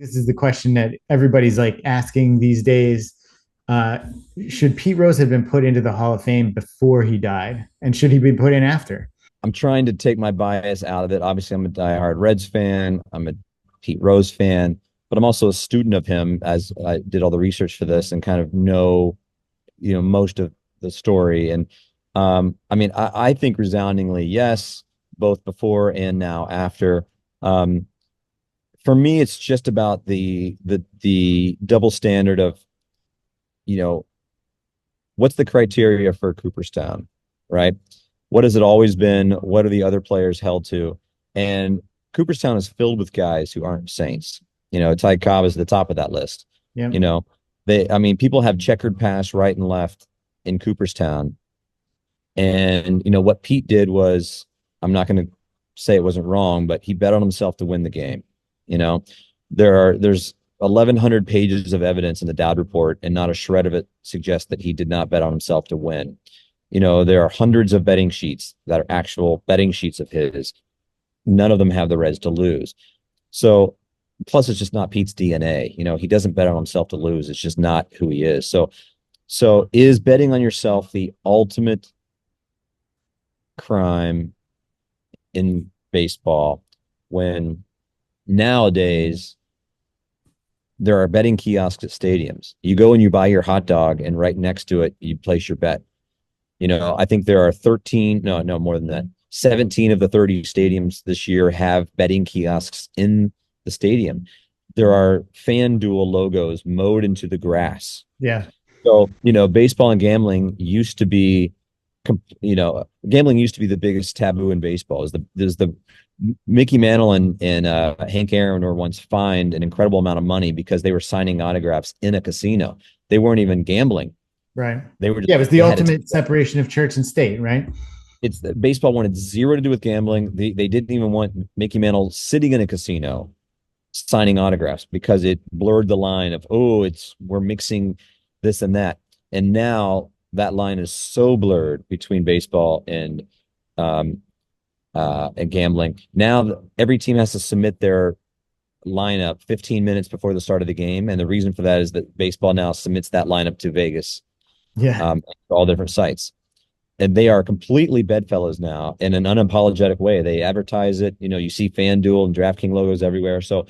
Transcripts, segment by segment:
This is the question that everybody's like asking these days. Uh, should Pete Rose have been put into the Hall of Fame before he died? And should he be put in after? I'm trying to take my bias out of it. Obviously, I'm a diehard Reds fan. I'm a Pete Rose fan, but I'm also a student of him as I did all the research for this and kind of know, most of the story. And I mean, I think resoundingly yes, both before and now after. Um, for me, it's just about the double standard of, you know, what's the criteria for Cooperstown, right? What has it always been? What are the other players held to? And Cooperstown is filled with guys who aren't Saints. Ty Cobb is at the top of that list. Yeah. You know, I mean, people have checkered pass right and left in Cooperstown. And, what Pete did was, I'm not going to say it wasn't wrong, but he bet on himself to win the game. You know, there's 1,100 pages of evidence in the Dowd report, and not a shred of it suggests that he did not bet on himself to win. There are hundreds of betting sheets that are actual betting sheets of his. None of them have the Reds to lose. So, plus it's just not Pete's DNA. He doesn't bet on himself to lose. It's just not who he is. So is betting on yourself the ultimate crime in baseball when nowadays there are betting kiosks at stadiums? You go and you buy your hot dog, and right next to it, you place your bet. I think there are 13, no, more than that. 17 of the 30 stadiums this year have betting kiosks in the stadium. There are FanDuel logos mowed into the grass. Yeah. So, baseball and gambling used to be, gambling used to be the biggest taboo in baseball. There's the Mickey Mantle and Hank Aaron were once fined an incredible amount of money because they were signing autographs in a casino. They weren't even gambling. Right. They were Yeah. It was the they had ultimate separation of church and state, right? it's baseball wanted zero to do with gambling. They didn't even want Mickey Mantle sitting in a casino signing autographs because it blurred the line of, we're mixing this and that. And now that line is so blurred between baseball and gambling. Now every team has to submit their lineup 15 minutes before the start of the game, and the reason for that is that baseball now submits that lineup to Vegas, Yeah. all different sites, and they are completely bedfellows now in an unapologetic way. They advertise it. You see FanDuel and DraftKings logos everywhere. So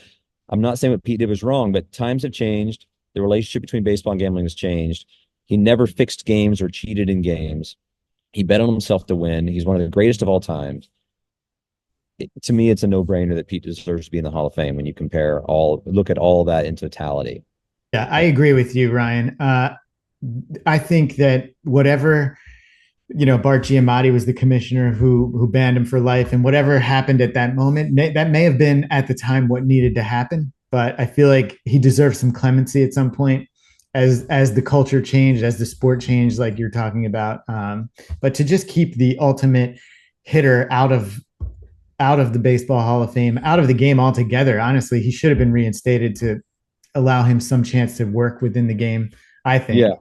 I'm not saying what Pete did was wrong, but times have changed. The relationship between baseball and gambling has changed. He never fixed games or cheated in games. He bet on himself to win. He's one of the greatest of all time. To me, it's a no-brainer that Pete deserves to be in the Hall of Fame when you look at all that in totality. Yeah. I agree with you, Ryan. I think that whatever, Bart Giamatti was the commissioner who banned him for life, and whatever happened at that moment, that may have been at the time what needed to happen. But I feel like he deserves some clemency at some point, as the culture changed, as the sport changed, like you're talking about. But to just keep the ultimate hitter out of the Baseball Hall of Fame, out of the game altogether, honestly, he should have been reinstated to allow him some chance to work within the game, I think. Yeah.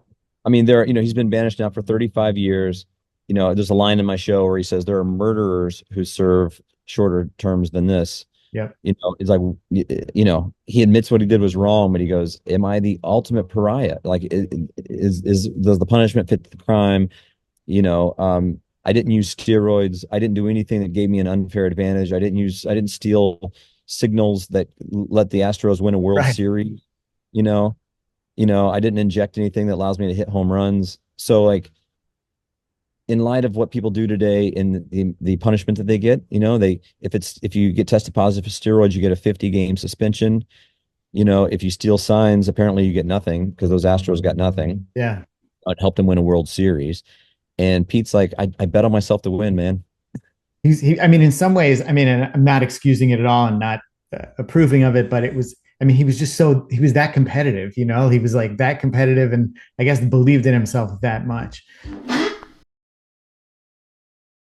I mean, he's been banished now for 35 years. There's a line in my show where he says there are murderers who serve shorter terms than this. Yep. It's like, he admits what he did was wrong, but he goes, am I the ultimate pariah? Like, does the punishment fit the crime? I didn't use steroids. I didn't do anything that gave me an unfair advantage. I didn't steal signals that let the Astros win a World Right. Series. You know, I didn't inject anything that allows me to hit home runs. So, like, in light of what people do today and the punishment that they get, if you get tested positive for steroids, you get a 50-game suspension. If you steal signs, apparently you get nothing because those Astros got nothing. Yeah. It helped them win a World Series. And Pete's like, I bet on myself to win, man. I mean, in some ways, I mean, and I'm not excusing it at all and not approving of it, but he was he was that competitive, he was like that competitive, and I guess believed in himself that much.